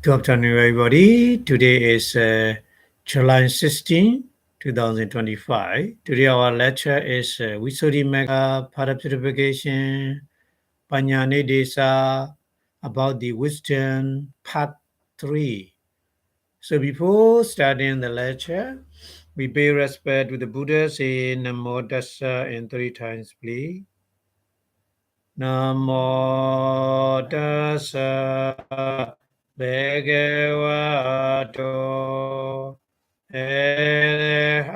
Good afternoon, everybody. Today is July 16, 2025. Today our lecture is Visuddhimagga Purification, Panyani Desa, about the wisdom, part 3. So before starting the lecture, we pay respect to the Buddha, say Namo Tassa in 3 times, please. Namo Tassa Bhagavato Arahato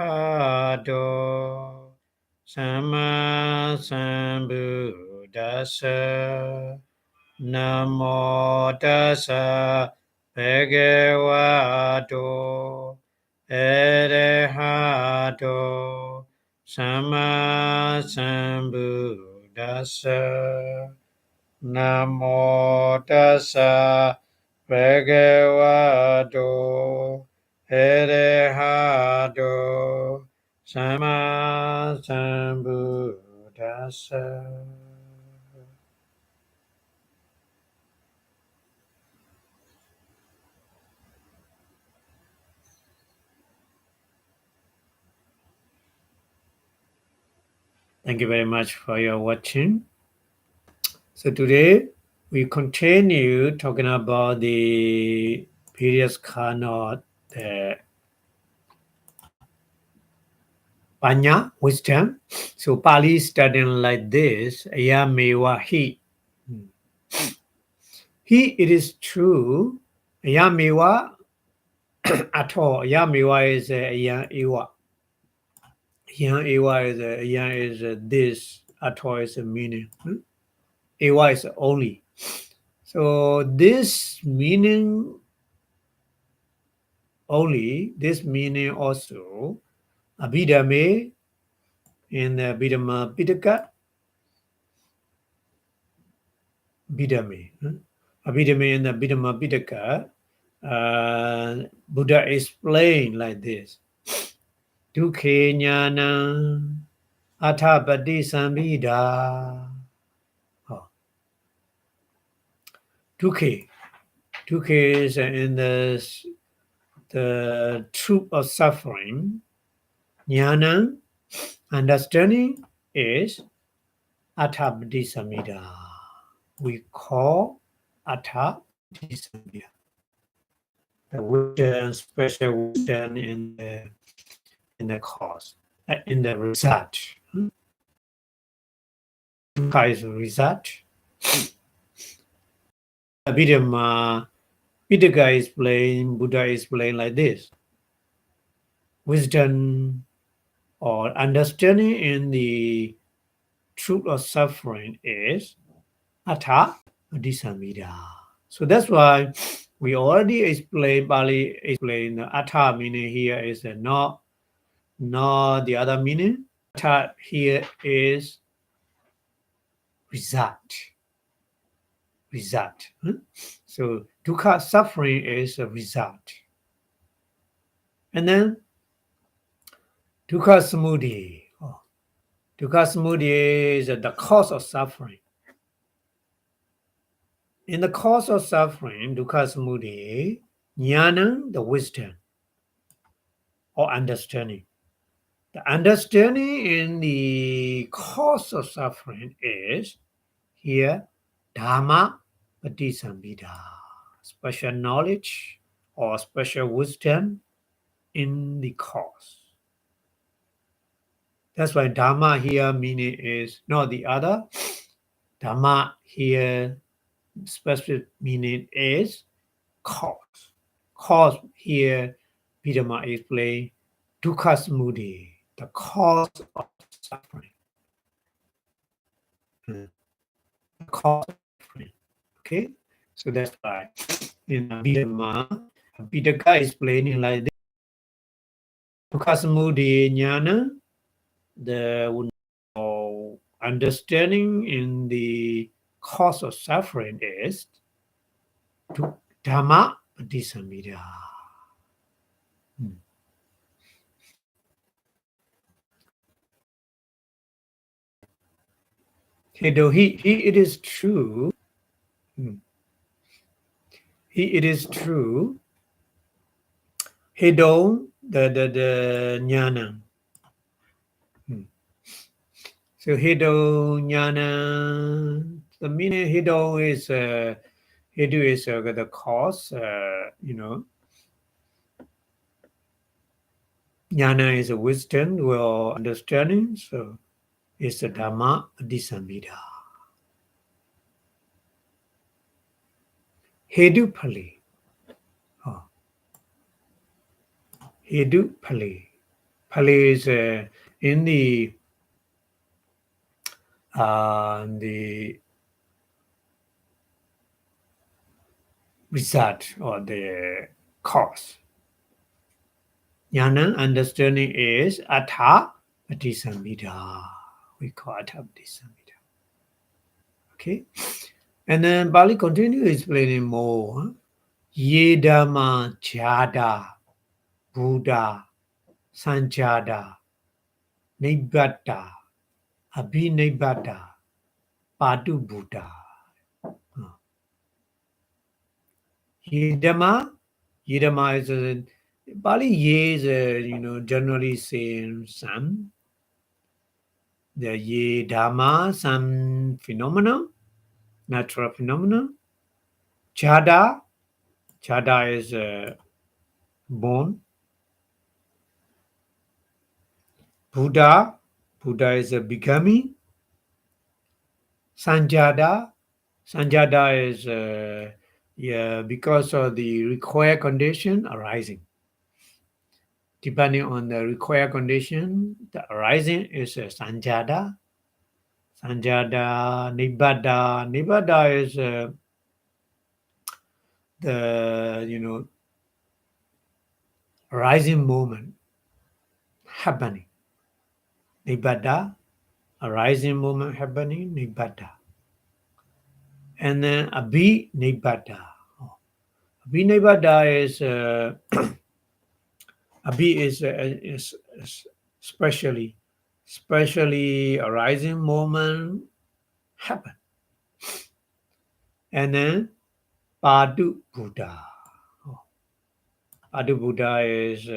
Samma Sambuddhassa Namo Tassa Bhagavato Arahato Samma Sambuddhassa Namo Tassa Bhagavato Arahato Samma Sambuddhassa. Thank you very much for your watching. So today we continue talking about the previous khanot, the Panya, wisdom. So Pali studying like this, Ayamewa he. He, it is true, Ayamewa at all. Ayamewa is Ayan Ewa. Ayan Ewa is Ayan is this, at all is a meaning. Ewa is only. So this meaning only, this meaning also, Abhidhamma in the Abhidhamma Pitaka, Abhidhamma. Abhidhamma in the Abhidhamma Pitaka, Buddha explained like this. Dukhe jnana atha patisambhida. Dukhe. Dukhe is in the truth of suffering. Jnana, understanding, is atha patisambhida. We call atha patisambhida. The wisdom, special wisdom in the cause, in the result. Dukkha is result. Abhidhamma Pitaka is explained, Buddha is explained like this. Wisdom or understanding in the truth of suffering is atha patisambhida. So that's why we already explained, Pali explained atha meaning here is not the other meaning. Atha here is result. So dukkha, suffering, is a result. And then dukkha samudaya. Dukkha samudaya is the cause of suffering. In the cause of suffering, dukkha samudaya, jnana, the wisdom or understanding. The understanding in the cause of suffering is here Dhamma patisambhida, special knowledge or special wisdom in the cause. That's why Dhamma here meaning is not the other. Dhamma here specific meaning is cause. Cause here Abhidhamma explain dukkha samudaya, the cause of suffering. The cause of suffering. Okay? So that's why in Abhidhamma, Pitaka is explaining like this. Dukkha samudaya jnana, the understanding in the cause of suffering is Dhamma patisambhida. It is true. it is true. Hedon, the jnana. So Hido Jnana, the meaning Hido is Hidu is the cause, Jnana is a wisdom or understanding, so it's the Dhamma Adhisambhida. Hedu Pali. Oh. Hedu Pali. Pali is in the result or the cause. Jnana understanding is Atha Adhisambhida. We call Atha Adhisambhida. Okay. And then Bali continues explaining more. Yedama Jada Buddha Sanjada Nibbata Abhinibata Padu Buddha. Yedama is a Bali Ye is generally saying some. The Yedama, some phenomena, natural phenomena. Jada is born. Buddha is a becoming. Sanjada is because of the required condition arising. Depending on the required condition, the arising is sanjada. Sanjada, nibbada is the arising moment happening. Nibbada, arising moment happening, nibbada. And then abhinibada. Abhinibada is abhi is specially arising moment happen. And then Padu Buddha. Padu Buddha is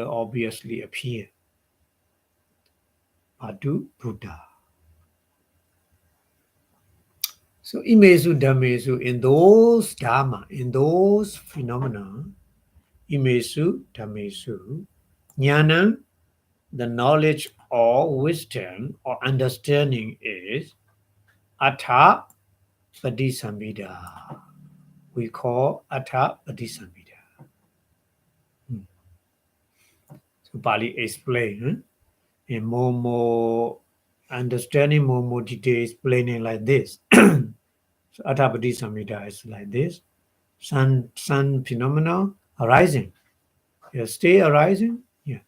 obviously appear. Padu Buddha. So imesu dhammesu, in those dhamma, in those phenomena, imesu dhammesu, jnana, the knowledge or wisdom or understanding is Atha Padisambhida. We call Atha Padisambhida. So Pali explain in more understanding, more detail explaining like this. So Atha Padisambhida is like this. Sun phenomena arising. Stay arising. Yeah.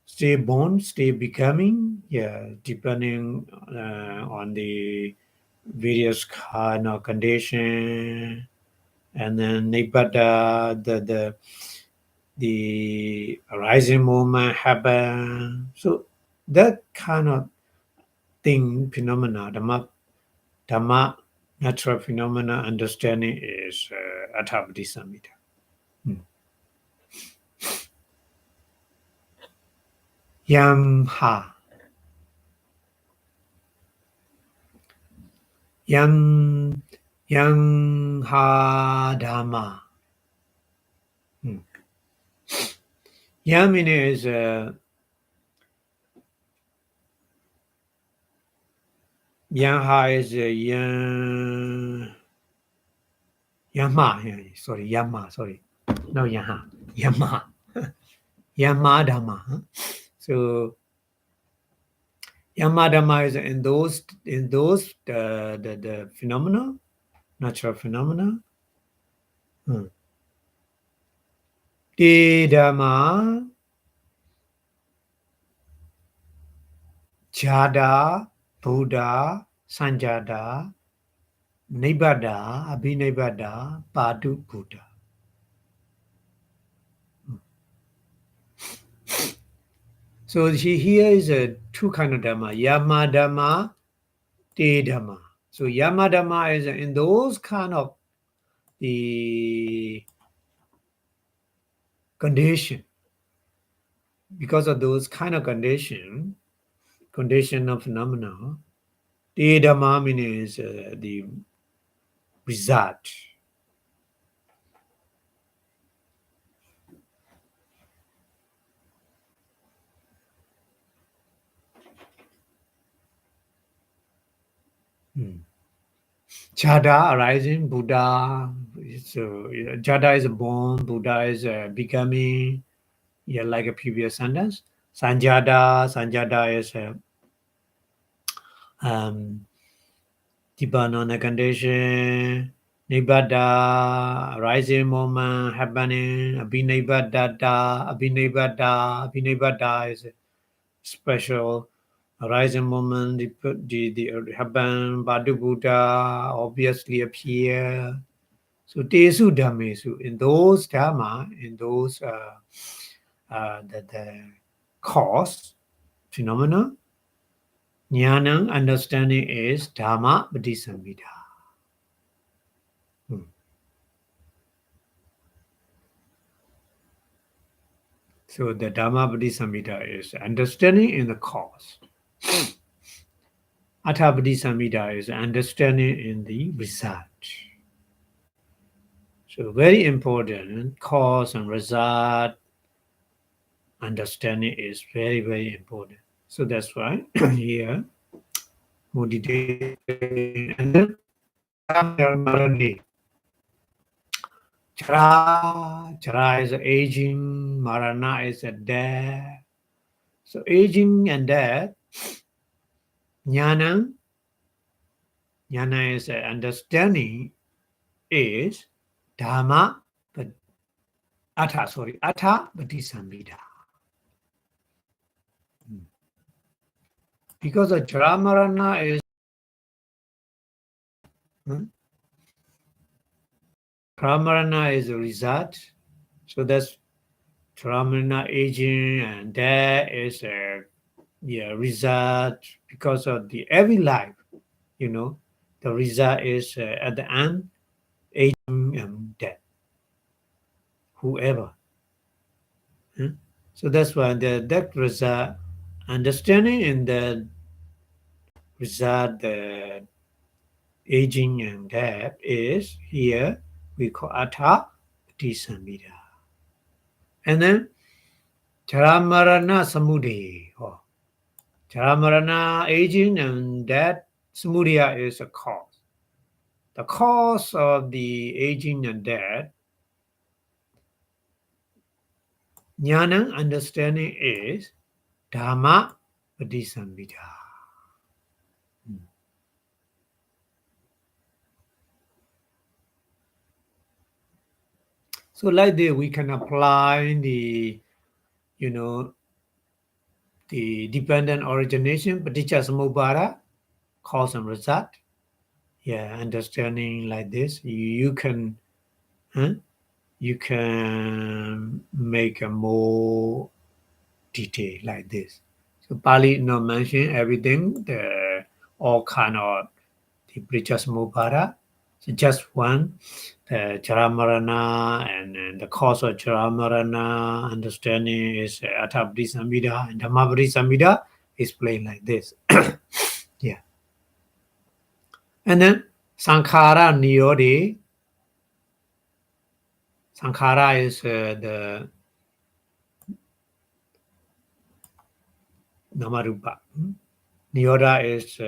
Stay born, stay becoming. Yeah. Depending on the various kind of condition. And then nibbada, the arising moment happen. So that kind of thing, phenomena, Dhamma, natural phenomena understanding is Atha Padisambhida. Yam ha Dhamma. Yam is Yamha is Yama, sorry. No Yaha. Yama. Yama Dhamma. So Yama Dhamma is in those the phenomena, natural phenomena. Te Dhamma Jada Buddha Sanjada Nibbada Abhinibada Padu Buddha. So here is two kind of Dhamma. Yama Dhamma, Te Dhamma. So Yamadhamma is in those kind of the condition. Because of those kind of condition of phenomena, the Dhamma means the result. Jada arising, Buddha. So Jada is born, Buddha is becoming. Yeah, like a previous sentence. Sanjada is Tipanana condition. Nibbada, rising moment happening. Abhinibada is a special rising moment. The happen. Badu Buddha obviously appear. So Tesu Dhammesu, in those Dhamma, in those the cause, phenomena, jnana, understanding is Dhamma Padisamhita. So the Dhamma Padisamhita is understanding in the cause. Atha Padisamhita is understanding in the result. So very important, cause and result understanding is very, very important. So that's why here, more detail. And then Marani. Chara is aging, Marana is a death. So aging and death, Jnana is understanding is Dhamma, but Atha Patisambhida. Because the Chara Marana is Chara is a result. So that's Chara aging and death is a result because of the every life, the result is at the end, aging and death. Whoever. So that's why that result, understanding in the result, the aging and death is here we call Atha Patisambhida. And then Charamarana Samudaya. Charamarana, aging and death, Samudaya is a cause. The cause of the aging and death, jnana, understanding is Dhamma Patisambhida. So like this, we can apply the, the dependent origination, paticca samuppada, cause and result. Yeah, understanding like this, you can make a more detail like this. So Pali not mention everything, all kind of the paticca samuppada. So just one, the Charamarana and the cause of Charamarana understanding is Atha Patisambhida, and Dhamma Patisambhida is plain like this. Yeah. And then Sankhara Niyodi. Sankhara is the Namarupa. Niyoda is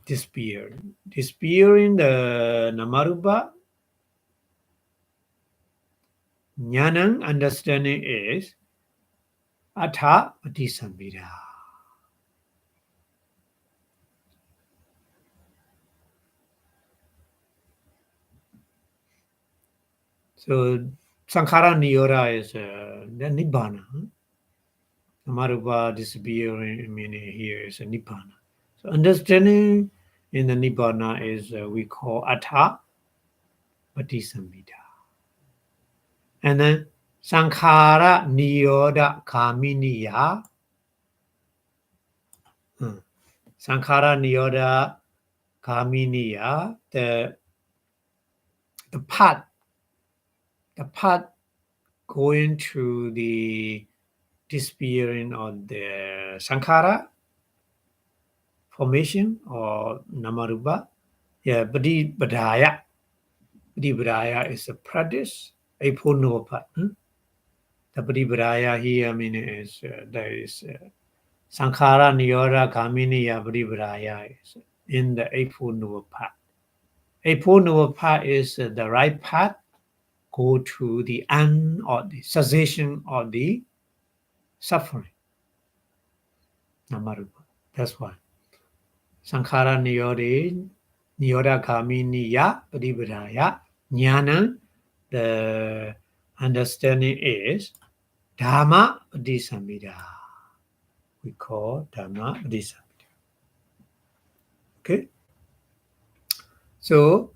disappear. Disappearing the Namarupa. Jnana, understanding is Atha Patisambhida. So Sankhara Niyoda is the Nibbana. Namarupa disappearing, meaning here is a Nibbana. So understanding in the Nibbana is we call Atha Patisambhida. And then Sankhara Niyoda Kaminiya. Sankhara Niyoda Kaminiya, the path going to the disappearing of the sankhara formation or namarupa. Yeah, Badaya is a practice, a path. The Badaya here, I mean, is there is sankhara niyoda kaminiya Badaya is in the Eightfold Path. Eightfold Path is the right path. Go to the end or the cessation of the suffering. Namarupa. That's why. Sankhara niyoda kaminiya Badaya. Jnana, the understanding is Dhamma Padisamida. We call Dhamma Padisamida. Okay? So,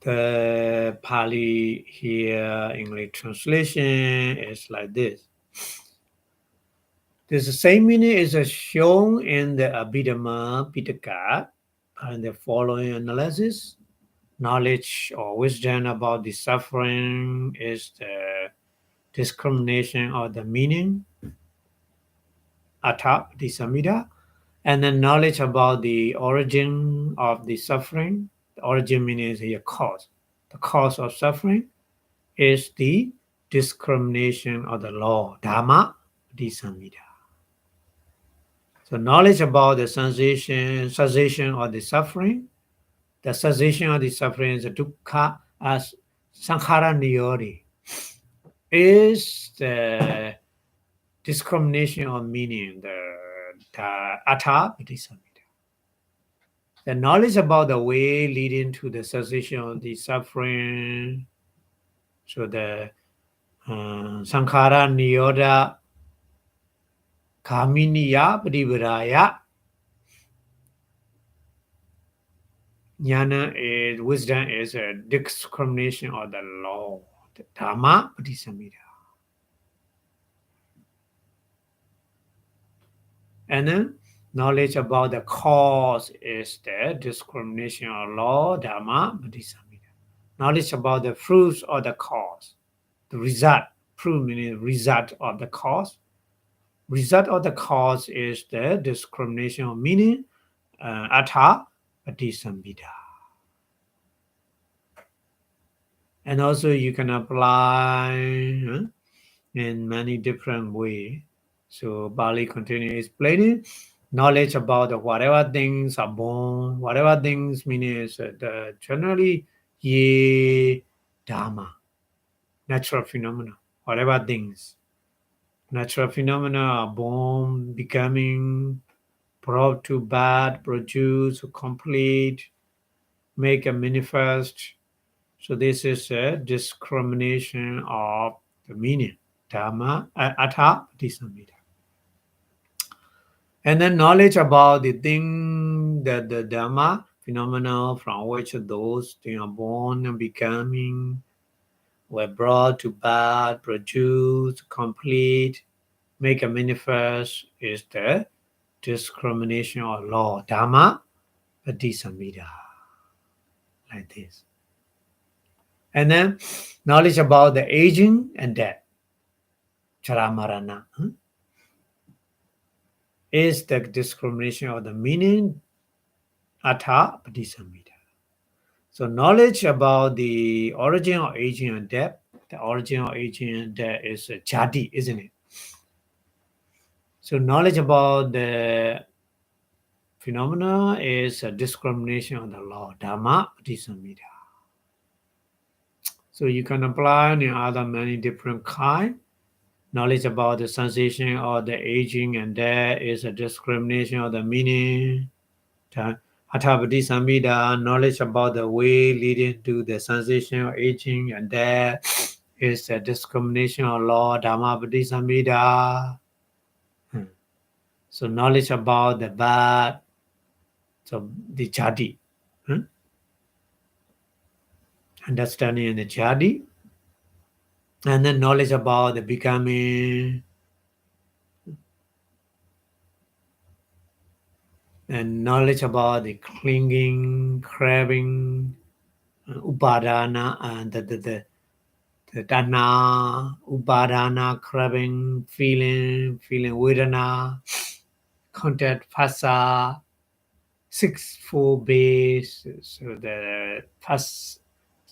the Pali here, English translation is like this. The same meaning is shown in the Abhidhamma Pitaka and the following analysis. Knowledge or wisdom about the suffering is the discrimination of the meaning, Atha Padisamida, and then knowledge about the origin of the suffering. The origin means a cause. The cause of suffering is the discrimination of the law, Dhamma Padisamida. So knowledge about the cessation of the suffering. The cessation of the suffering is the dukkha as sankhara niyori, is the discrimination of meaning, the Atha Padisamida. The knowledge about the way leading to the cessation of the suffering, so the sankhara niyoda kaminiya padivaraya, jnana is wisdom is a discrimination of the law, the Dhamma Padisamida. And then knowledge about the cause is the discrimination of law, Dhamma Padisamida. Knowledge about the fruits of the cause, the result, fruit meaning result of the cause. Result of the cause is the discrimination of meaning, Atha Padisamida. And also you can apply in many different ways. So Bali continues explaining knowledge about whatever things are born, whatever things means generally ye dharma, natural phenomena, whatever things. Natural phenomena are born, becoming, brought to birth, produce, complete, make a manifest. So this is a discrimination of the meaning, Dhamma, Atha Padisamida. And then knowledge about the thing that the Dhamma phenomena from which those things are born and becoming, were brought to birth, produced, complete, make a manifest is the discrimination of law, Dhamma Padisamida. Like this. And then knowledge about the aging and death, Charamarana, is the discrimination of the meaning, Atha Padisamida. So knowledge about the origin of aging and death, the origin of aging and death is jati, isn't it? So knowledge about the phenomena is a discrimination of the law, Dhamma Padisamida. So you can apply in other many different kinds. Knowledge about the sensation or the aging and death is a discrimination of the meaning. Atha Padisamida, knowledge about the way leading to the sensation of aging and death is a discrimination of law, Dhamma Padisamida. So knowledge about the birth, so the jati, understanding the jati, and then knowledge about the becoming, and knowledge about the clinging, craving, upadana, and the dana, upadana, craving, feeling vedana, contact phasa, 6 4 base, so the phas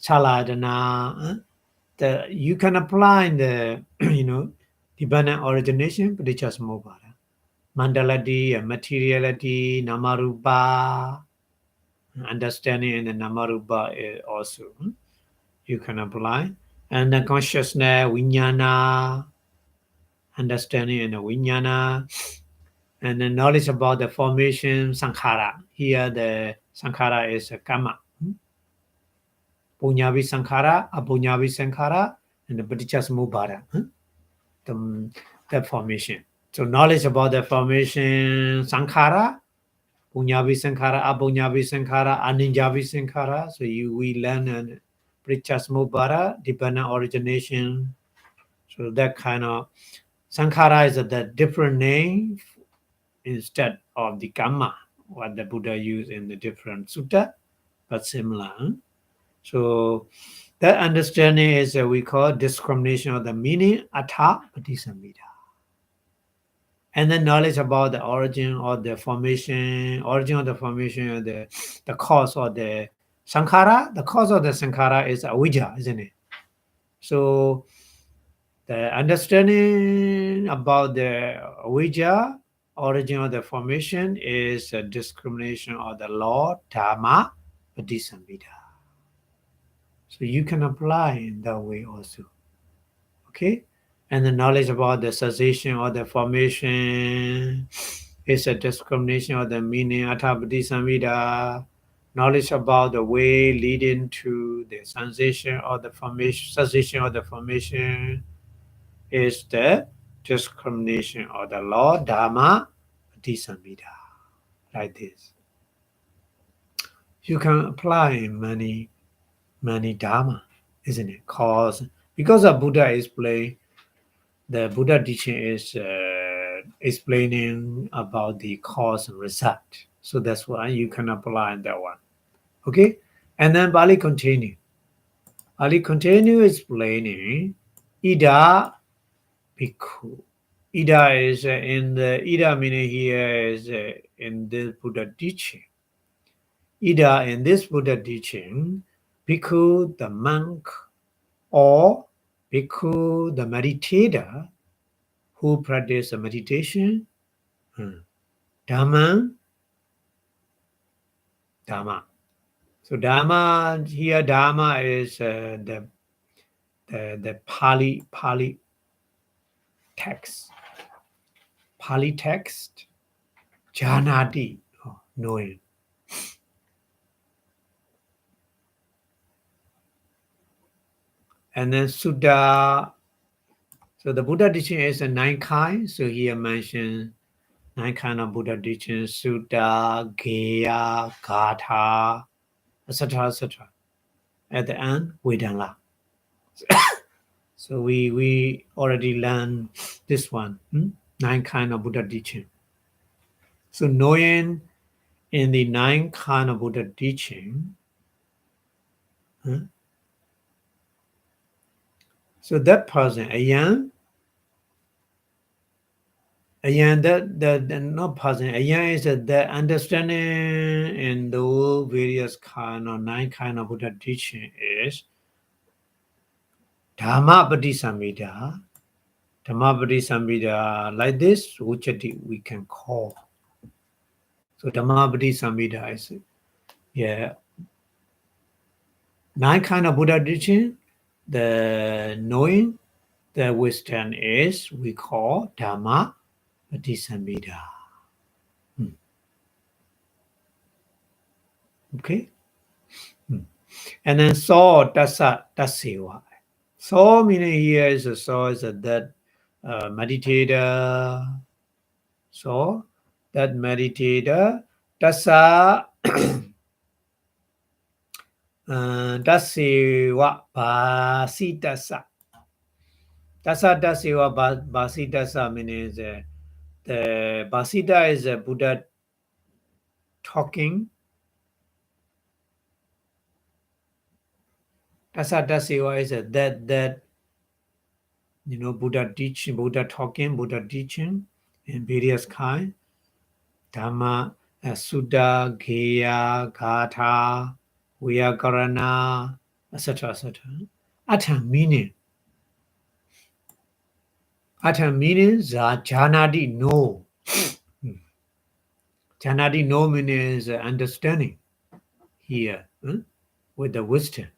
chaladana. You can apply in the dependent origination, but it's just mobile. Mandality and materiality, namarupa, understanding in the namarupa also you can apply. And the consciousness, vijnana, understanding in the vijnana, and the knowledge about the formation, sankhara. Here the sankhara is a karma. Punyavi sankhara, apunyavi sankhara, and the paticcasamuppada, the formation. So knowledge about the formation, sankhara, punyavi sankhara, apunyavi sankhara, aninjavi sankhara. So we learn paticcasamuppada, dependent origination. So that kind of sankhara is the different name instead of the karma, what the Buddha used in the different sutta, but similar. So that understanding is we call discrimination of the meaning, atha patisambhida. And then knowledge about the origin of the formation, the cause of the sankhara. The cause of the sankhara is avijja, isn't it? So the understanding about the avijja, origin of the formation, is a discrimination of the law, dhamma, patisambhida. So you can apply in that way also. Okay? And the knowledge about the cessation or the formation is a discrimination of the meaning, atha patisambhida. Knowledge about the way leading to the cessation or the formation is the discrimination of the law, dhamma, patisambhida. Like this. You can apply in many dhamma, isn't it? Because of Buddha explain, the Buddha teaching is explaining about the cause and result. So that's why you can apply that one. Okay? And then Bali continue. Bali continue explaining Ida Bhikkhu. Ida is in the Ida meaning here is in this Buddha teaching. Ida in this Buddha teaching, Bhikkhu the monk or Bhikkhu the meditator who practice the meditation, Dhamma. So Dhamma here, Dhamma is the Pali text. Pali text, Janati, knowing. And then Sutta. So the Buddha teaching is a 9 kinds. So here mentioned 9 kind of Buddha teaching: Sutta, Gaya, Gatha, etc., etc. At the end, Vedana. So we already learned this one, 9 kind of Buddha teaching. So knowing in the 9 kind of Buddha teaching, so that person, Ayan, that not person, Ayan is the understanding in the various kind of 9 kind of Buddha teaching is Dhamma patisambhida. Dhamma patisambhida, like this, Uchati we can call. So Dhamma patisambhida is, 9 kind of Buddha teaching. The knowing, the wisdom is we call Dhamma patisambhida. Okay? And then so tassewa. So meaning here is so is that meditator. So that meditator, tassa tassewa basitassa. Tassa tassewa basitassa means the basita is a Buddha talking. Tasadasiwa is that Buddha teaching, Buddha talking, Buddha teaching in various kind. Dhamma, Sutta, Gheya, Gatha, Vyakarana, etc. etc. Atha meaning. Atha meaning janadi no. Janadi no means understanding here with the wisdom.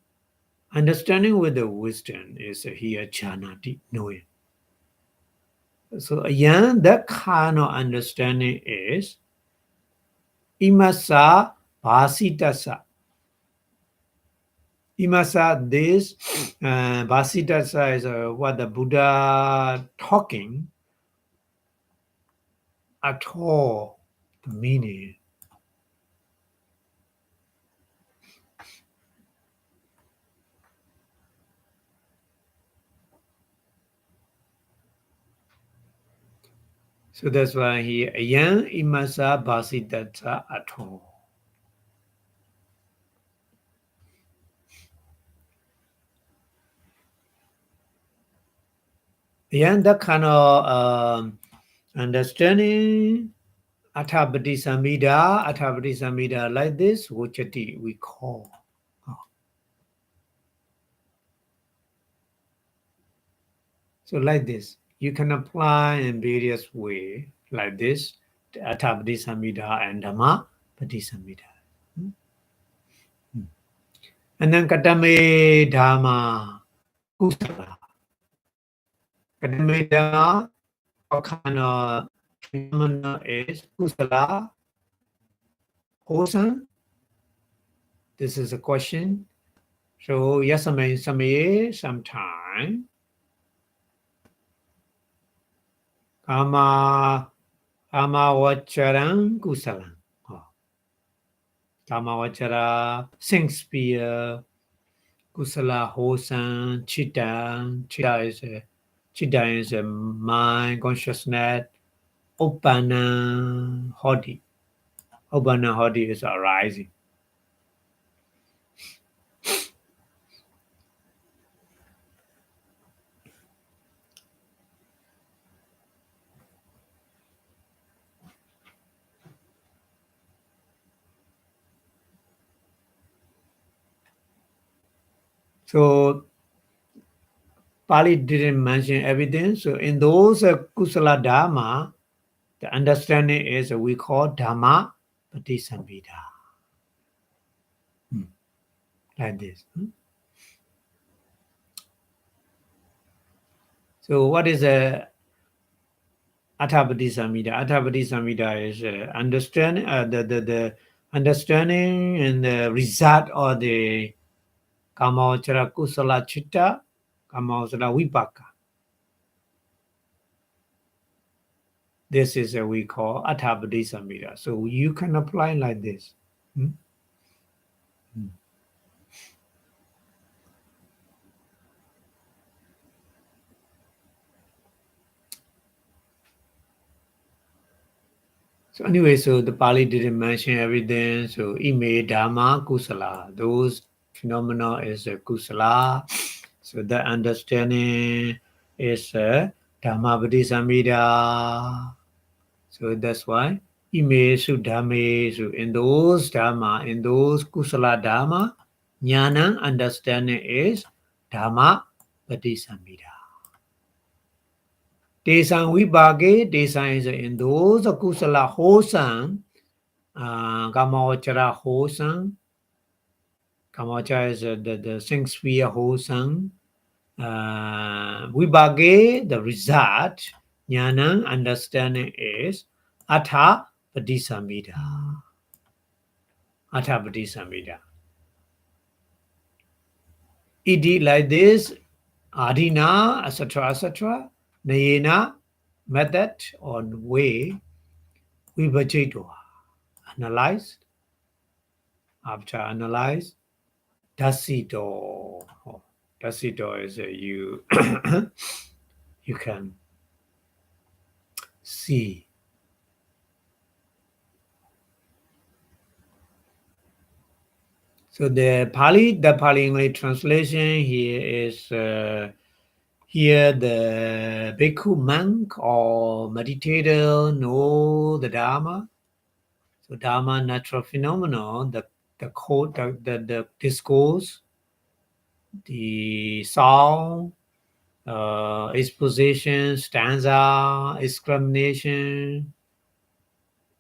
Understanding with the wisdom is here janadi knowing. So again, that kind of understanding is imasa vasitasa. Imasa, this vasitasa is what the Buddha talking at all the meaning. So that's why here again imasa vasitasa at all. Again, that kind of understanding Athabati Samhita like this, Vachati we call. So like this, you can apply in various way like this, Athabati Samhita and Dhamma Pati Samhita. And then Katame Dhamma Kusala. Katame Dhamma, what kind of phenomena is Kusala? Wholesome? This is a question. So yasame samaye sometime. Kama vacharam kusalam. Kama vachara, Shakespeare, kusala, wholesome, chitta. Chitta is a mind, consciousness, Uppana Hodi. Uppana Hodi is arising. So Pali didn't mention everything. So in those kusala dhamma, the understanding is we call dhamma patisambhida. Like this. So what is a Athabati Samhita? Athabati Samhita is understanding the understanding and the result of the Kamavachara Kusala Chitta, Kamavachara Vipaka. This is we call Athabati Samhita. So you can apply like this. So anyway, so the Pali didn't mention everything. So ime dhamma kusala. Those phenomena is kusala. So the understanding is dhamma padisamhita. So that's why ime su dhamme. So in those dhamma, in those kusala dhamma, jnana understanding is dhamma padisamhita. Desang vipake, desang is in those kusala wholesome, kamavachara wholesome. Kamavachara is the six sphere wholesome. Vipake, the result, jnana, understanding is atha patisamhita. Atha patisamhita. Iti like this, adhina, etc., etc., nayena, method or way, vipachito, analyzed. After analyze, dasito. Dasito is you you can see. So the Pali English translation here is here the bhikkhu monk or meditator know the Dharma. So Dharma, natural phenomenon, the code, the discourse, the song, exposition, stanza, exclamation,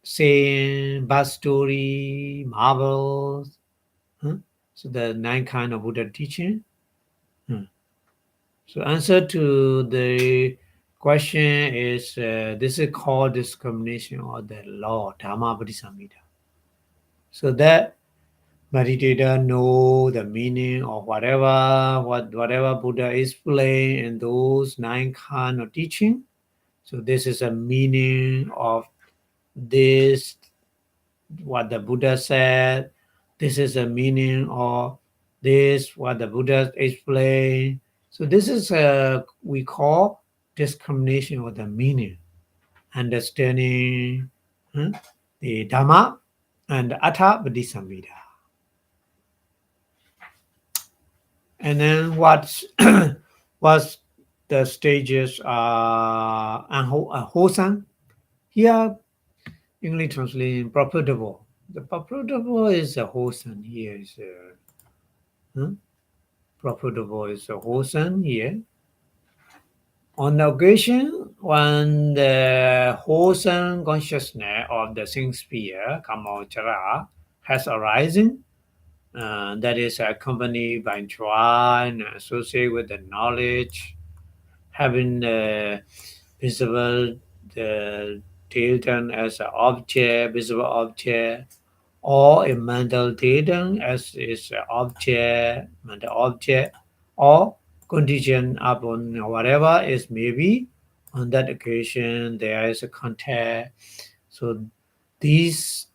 saying, bus story, marvels. Huh? So the 9 kind of Buddha teaching. So answer to the question is this is called discrimination or the law, Dhamma Padisamhita. So that meditator know the meaning of whatever Buddha explained in those 9 kind of teaching. So this is a meaning of this, what the Buddha said. This is a meaning of this, what the Buddha explained. So this is we call discrimination of the meaning, understanding the Dhamma and Atha Padisamhita. And then what's the stages are wholesome. Here, English translation profitable. The profitable is a wholesome here is profitable is a wholesome here. On the occasion when the wholesome consciousness of the sing sphere, Kamachara, has arisen, that is accompanied by joy and associated with the knowledge, having the visible the dayton as an object, visible object, or a mental dayton as is an object, mental object, or condition upon whatever it may be. On that occasion, there is a contact. So these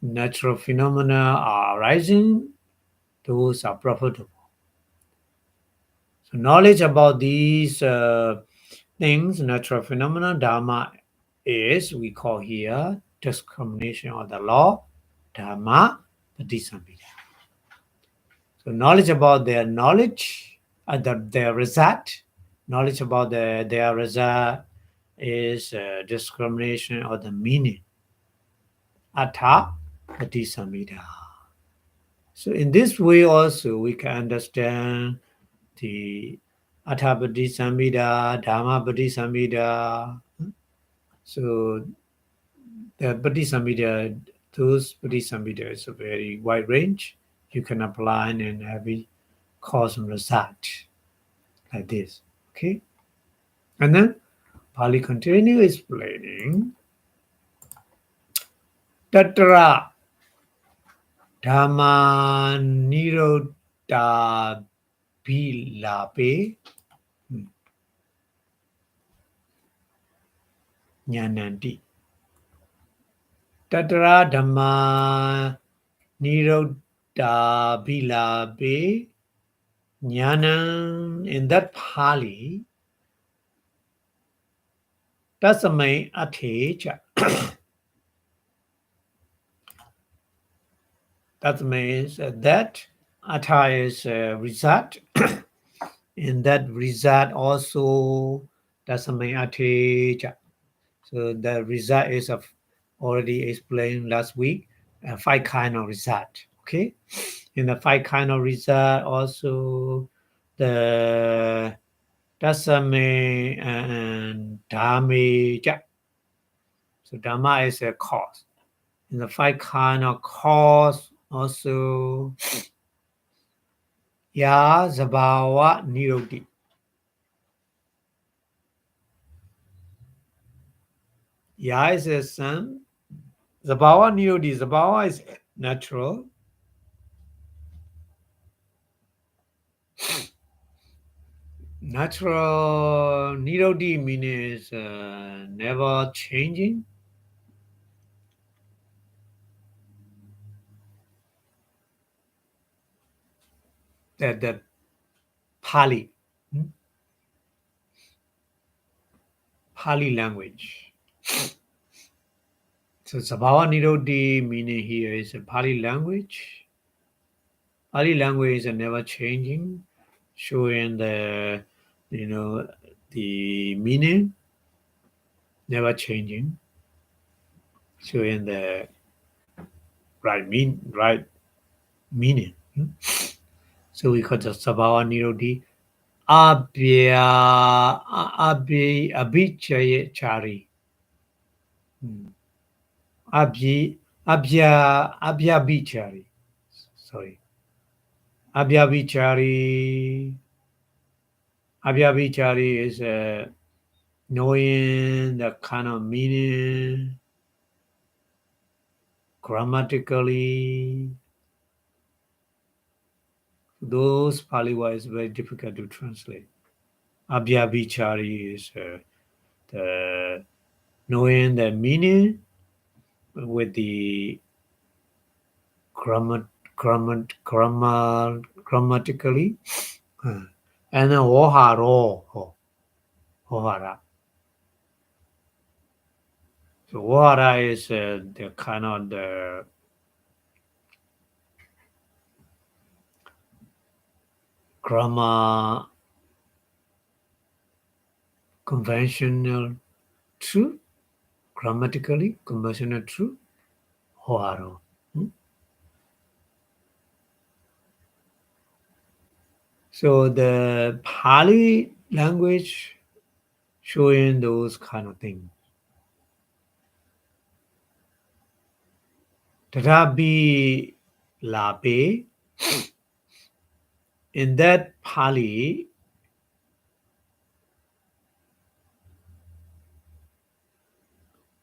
natural phenomena are arising, those are profitable. So knowledge about these things, natural phenomena, Dharma is, we call here, discrimination of the law, Dharma Padisamhita. So knowledge about their knowledge, their result, knowledge about their result is discrimination of the meaning, Atha Padisamhita. So in this way also we can understand the Atha Padisamhita, Dhamma Padisamhita. So the Padisamhita, those Padisamhita is a very wide range. You can apply in every cause and result like this. Okay? And then Pali continue explaining Tatra Dhamma Nirodha Bilape Nyananti. Tatra Dhamma Nirodha Bilape Jnanam. In that Pali, Tasamai Athecha. That means that Atha is result. In that result also Tasamai Athecha. So the result is already explained last week, 5 kind of result. Okay, in the 5 kind of result also the Dasame and Dhame. So Dhamma is a cause. In the 5 kind of cause also Ya Zabhawa Niroti. Ya is a sun. Zabhawa Niroti. Zabhawa is natural. Natural Niroti means never changing. That the Pali, Pali language. So Sabhava Niroti meaning here is a Pali language. Pali language is never changing, showing the the meaning never changing, showing the right meaning. So we call the Sabhava Nirodi Abhichari. Abhi Abhyabhichari. Sorry. Abhyabhichari. Abhyabhichari is knowing the kind of meaning grammatically. Those Pali words very difficult to translate. Abhyabhichari is the knowing the meaning with the grammatically, and then ohara. So ohara is the kind of the grammar conventional truth, grammatically conventional truth, oharo. So the Pali language showing those kind of things. Tadapi lape, in that Pali,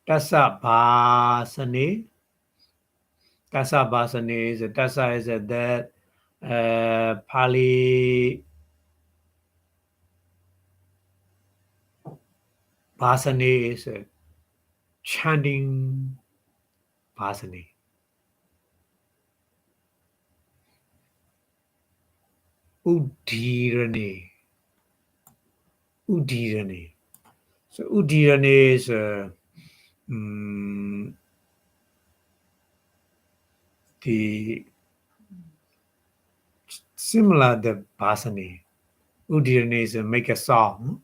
tassa bhasane, tassa bhasane is tassa is that Pali bhasane is chanting bhasane. Udirane. Udirane. So Udirane is the similar the bhasane. Udirane is make a song.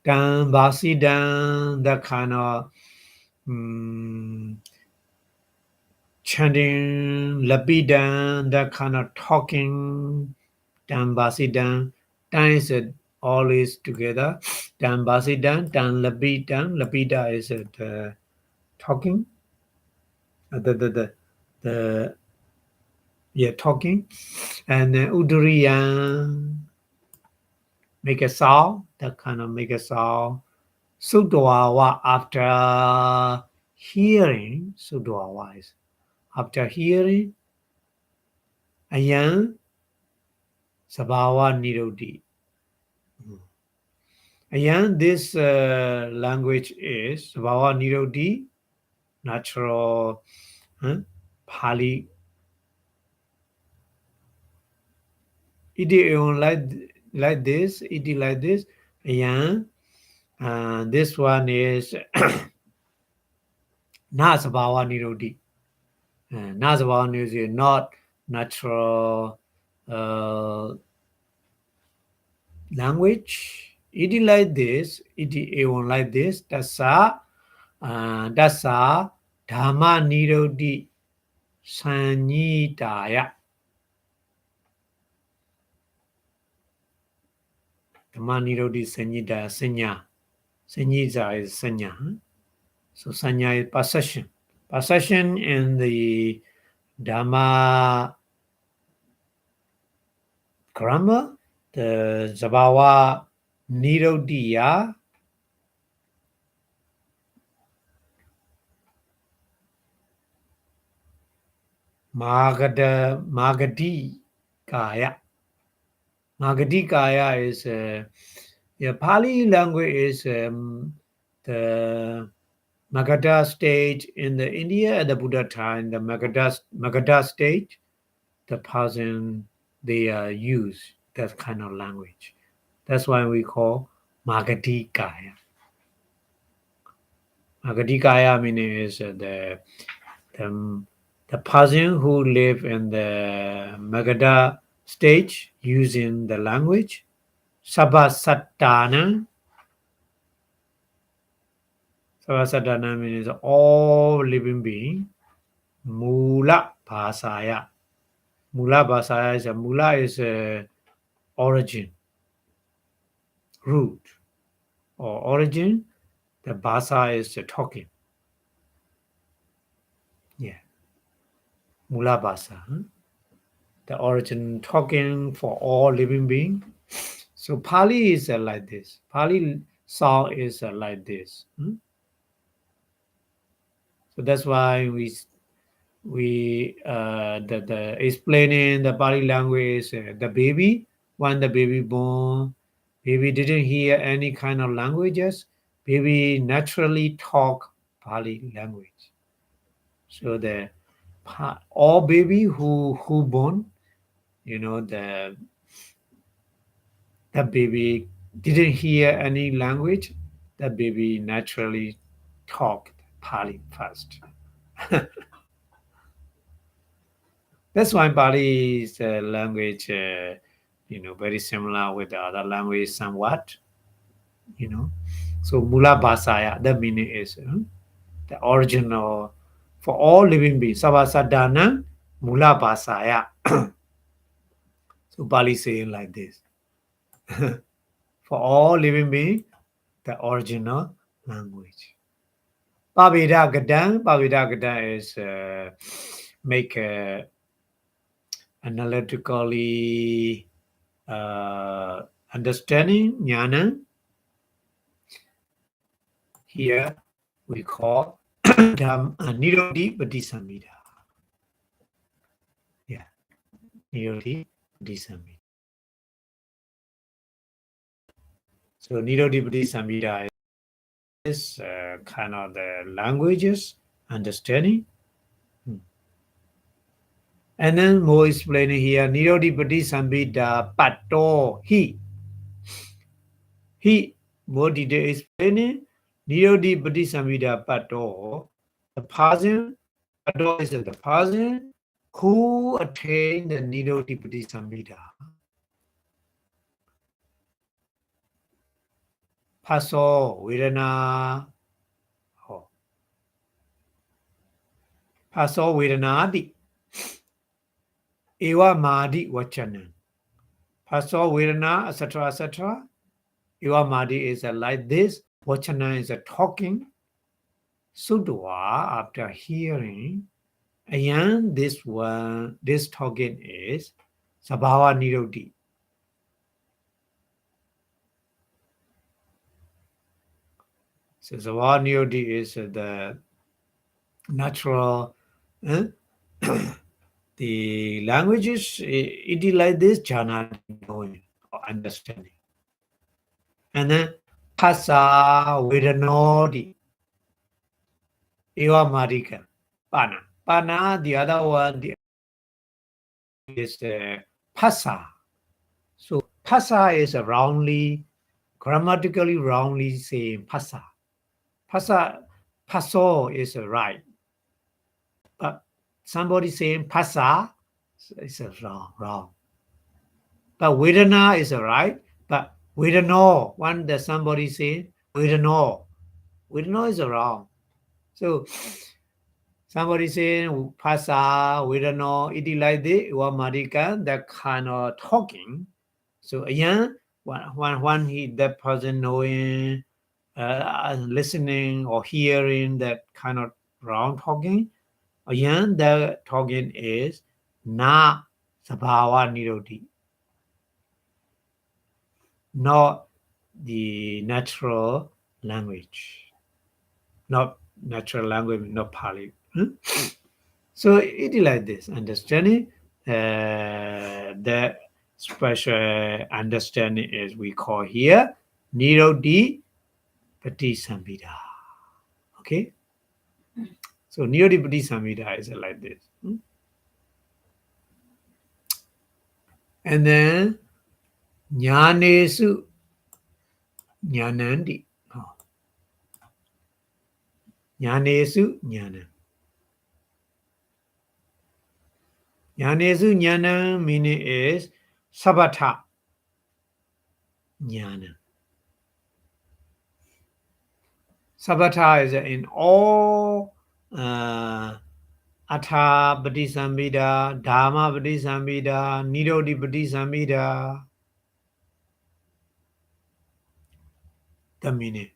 Dan basi dan, that kind of chanting, lapidan, that kind of talking, dan basi dan. Dan is always together. Dan basi dan, dan lapidan. Lapida is talking. The talking. And udariyan, make a sound, that kind of make a sound. Sudwawa, after hearing, Sudwawa is after hearing, Ayan Sabhava Nirodi. Ayan, this language is Sabhava Nirodi, natural Pali. It is like this, it is like this. Ayan, this one is Na Sabhava Nirodi. Na Sabhava Nirodi is not natural language. It is like this, it is even like this. Tassa Dhamma Nirodi Sanyitaya. Dhamma Nirodi Sanyitaya, Sanya. Sanyita is Sanya. So Sanya is possession. Possession in the Dhamma grammar, the Zabhawa Nirodiya, Magadi Kaya. Magadi Kaya is the Pali language is the Magadha stage in the India at the Buddha time. The Magadha stage, the person they use that kind of language. That's why we call Magadi Kaya. Agadikaya meaning is the person who live in the Magadha stage using the language. Sabasatana. Sabasatana means all living being. Mula Bhasaya. Mula Bhasaya is Mula is origin, root, or origin. The Bhasa is talking. Yeah. Mula Bhasa. The origin talking for all living being. So Pali is like this. Pali song is like this. So that's why the explaining the Pali language. The baby, when the baby born, baby didn't hear any kind of languages. Baby naturally talk Pali language. So all baby who born, the baby didn't hear any language. The baby naturally talked Pali first. That's why Pali is a language, very similar with the other language somewhat, So Mula Bhasaya, the meaning is the original for all living beings. Savasadana Mula Bhasaya. So Pali saying like this. For all living beings, the original language. Pavida Gadan is make analytically understanding jnana. Here we call Nirodi Patisamhita. Yeah, Nirodi Patisamhita. So Nirodi Patisamhita is kind of the languages understanding. And then more explaining here, Nirodi Patisamhita Pato He more detail explaining Nirodi Patisamhita Pato, the person, Pato is the person who attained the Nirodi Patisamhita. Paso Vedana. Paso Vedanadi. Eva Madi Vachanan. Paso Vedana, etc., etc. Eva Madi is like this. Vachana is a talking. Sudwa, after hearing, and this talking is Sabhava Nirodi. So Sabhava Nirodi is the natural. The languages, it is like this, jhana, knowing or understanding. And then Phasa Vedanodi. Eva Marika. Pana. Pana, the other one is Phasa. So Phasa is a grammatically roundly saying Phasa. Paso is right. But somebody saying Phasa is wrong. But Vedana is right. But Vedano, when the somebody say Vedano is wrong. So somebody saying Phasa, Vedano, it is like this, or Marika, that kind of talking. So again, when that person knowing, listening or hearing that kind of wrong talking, again the talking is na sabhava nirodi, not the natural language, not Pali. So it is like this understanding. The special understanding is we call here nirodi patisamhita. Okay, so nirodi patisamhita is like this. And then Jnanesu Jnanandi. Nyanesu Nyana. Nyanesu Nyana meaning is Sabatha Nyana. Sabatha is in all Atha Patisambhida, Dhamma Patisambhida, Nirodi Patisambhida. The meaning.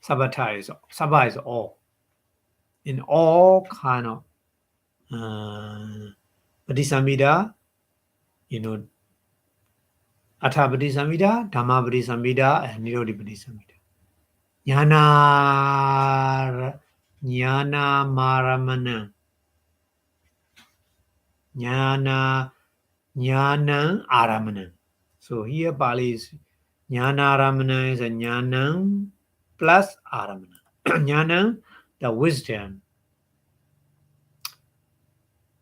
Sabatha is Sabha is all. In all kind of Patisambhida, Atha Patisambhida, Dhamma Patisambhida, and Nirodi Patisambhida. Jnana Maramana. Jnana Aramana. So here Pali is Jnana Aramana is a Jnana plus Aramana. Jnana, the wisdom.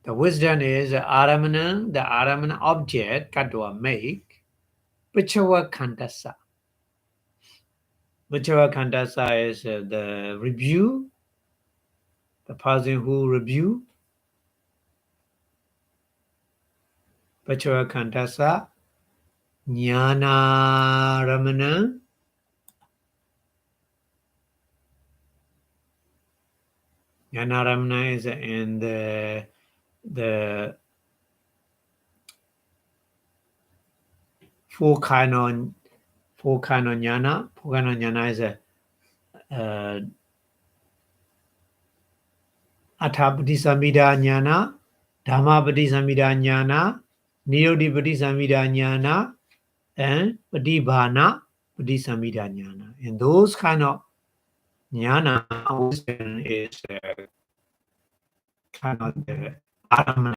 The wisdom is the Aramana object, Kadwa make, Vichava Kantasa. Vichava Kantasa is the review, the person who review. Vichava Kantasa, Jnana Ramana. Jnana Ramana is in the four kind of jnana. Four kind of jnana is Atha Patisambhida jnana, Dhamma Patisambhida jnana, Nirodi Patisambhida jnana, and Patibhana Patisambhida jnana. And those kind of jnana wisdom is kind of the Aramana.